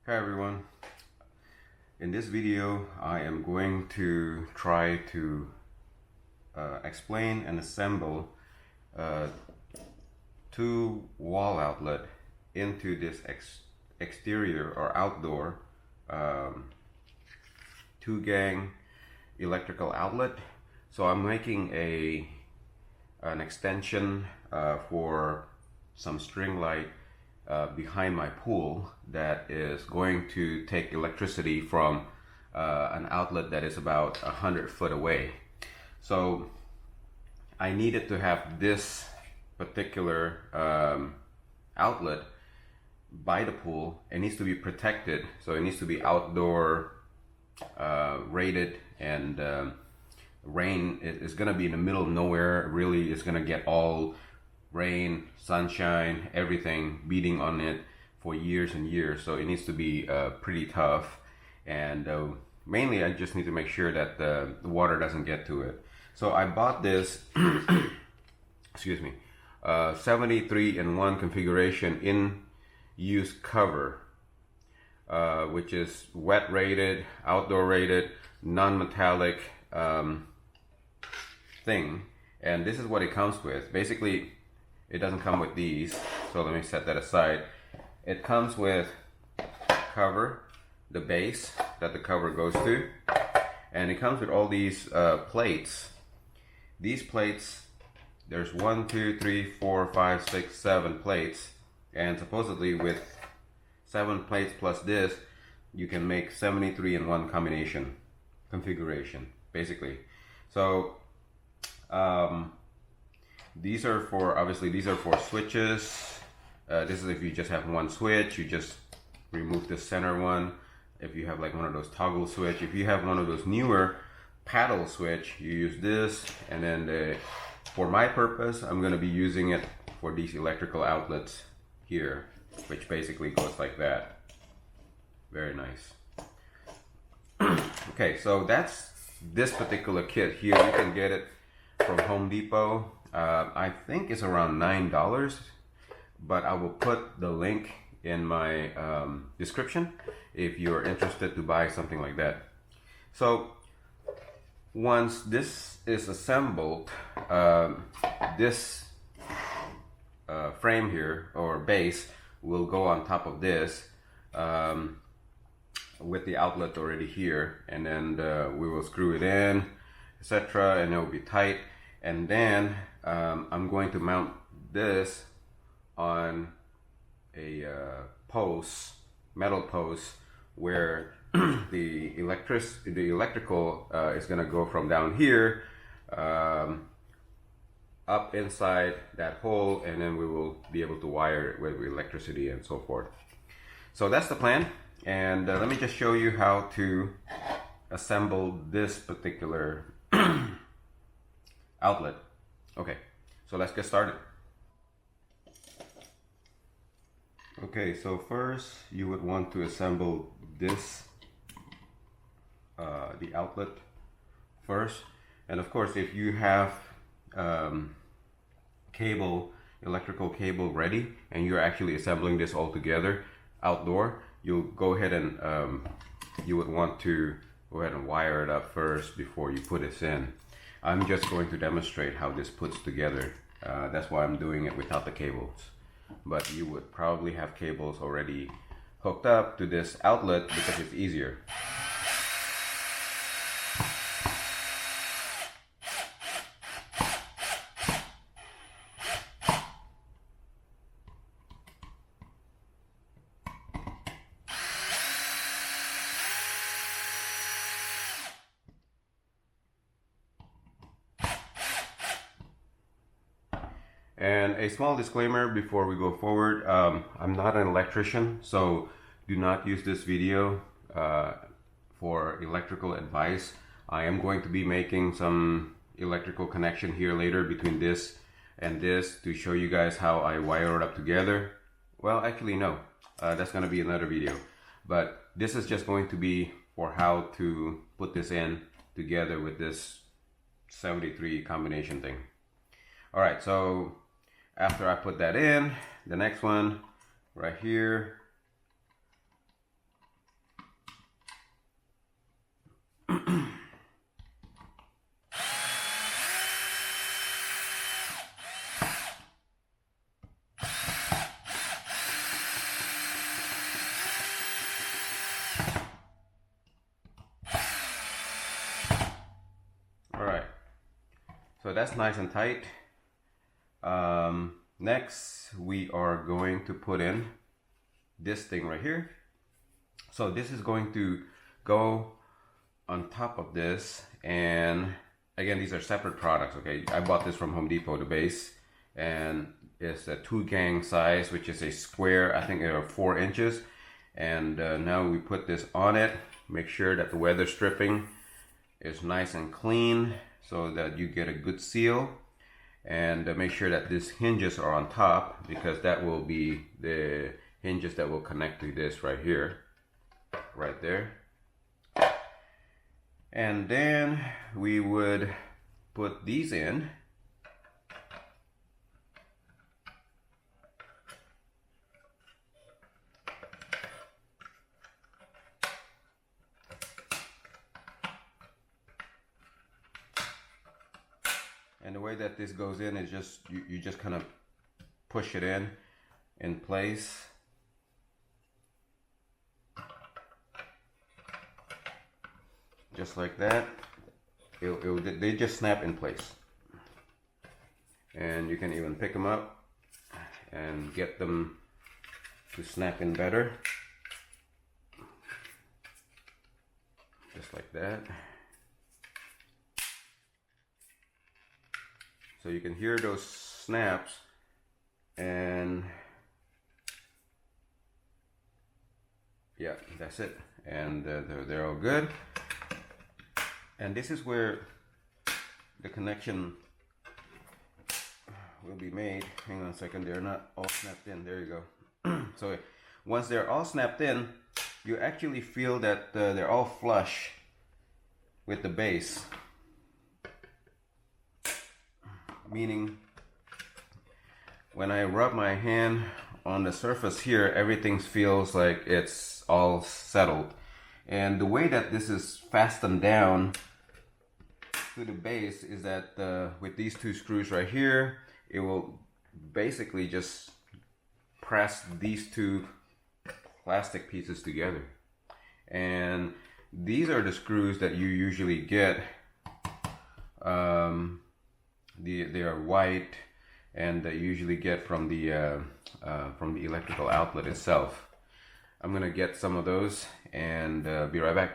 Hi everyone. In this video I am going to try to explain and assemble two wall outlet into this exterior or outdoor 2-gang electrical outlet. So I'm making an extension for some string light behind my pool that is going to take electricity from an outlet that is about 100 foot away. So I needed to have this particular outlet by the pool. It needs to be protected, so it needs to be outdoor rated, and rain is going to be in the middle of nowhere. Really, it's going to get all rain, sunshine, everything beating on it for years and years. So it needs to be pretty tough, and mainly I just need to make sure that the water doesn't get to it. So I bought this excuse me 73-in-1 configuration in use cover, which is wet rated, outdoor rated, non-metallic thing. And this is what it comes with. Basically, it doesn't come with these, so let me set that aside. It comes with cover, the base that the cover goes to, and it comes with all these plates. These plates, there's 1, 2, 3, 4, 5, 6, 7 plates, and supposedly with 7 plates plus this, you can make 73-in-1 combination configuration, basically. So these are for, obviously these are for switches. This is if you just have one switch, you just remove the center one. If you have like one of those toggle switch, if you have one of those newer paddle switch, you use this. And then for my purpose, I'm going to be using it for these electrical outlets here, which basically goes like that. Very nice. Okay, so that's this particular kit here. You can get it from Home Depot. I think it's around $9, but I will put the link in my description if you're interested to buy something like that. So once this is assembled, this frame here, or base, will go on top of this with the outlet already here, and then we will screw it in, etc., and it will be tight. And then I'm going to mount this on a metal post, where the electrical is going to go from down here up inside that hole, and then we will be able to wire it with electricity and so forth. So that's the plan, and let me just show you how to assemble this particular outlet. Okay, so let's get started. Okay, so first you would want to assemble this, the outlet first. And of course, if you have electrical cable ready, and you're actually assembling this all together outdoor, you'll go ahead and you would want to go ahead and wire it up first before you put this in. I'm just going to demonstrate how this puts together. That's why I'm doing it without the cables. But you would probably have cables already hooked up to this outlet because it's easier. And a small disclaimer before we go forward, I'm not an electrician, so do not use this video for electrical advice. I am going to be making some electrical connection here later between this and this to show you guys how I wire it up together. Well, actually no, that's going to be another video. But this is just going to be for how to put this in together with this 73 combination thing. Alright, so after I put that in, the next one right here, So that's nice and tight. Next we are going to put in this thing right here. So this is going to go on top of this, and again, these are separate products. Okay, I bought this from Home Depot, the base, and it's a 2-gang size, which is a square. I think there are 4 inches. And now we put this on it. Make sure that the weather stripping is nice and clean so that you get a good seal. And make sure that these hinges are on top, because that will be the hinges that will connect to this right here, right there. And then we would put these in. And the way that this goes in is just, you just kind of push it in place. Just like that. They just snap in place. And you can even pick them up and get them to snap in better. Just like that. So you can hear those snaps, and yeah, that's it. And they're all good. And this is where the connection will be made. Hang on a second, they're not all snapped in. There you go. So once they're all snapped in, you actually feel that they're all flush with the base. Meaning, when I rub my hand on the surface here, everything feels like it's all settled. And the way that this is fastened down to the base is that with these 2 screws right here, it will basically just press these 2 plastic pieces together. And these are the screws that you usually get. They are white, and they usually get from the electrical outlet itself. I'm gonna get some of those and be right back.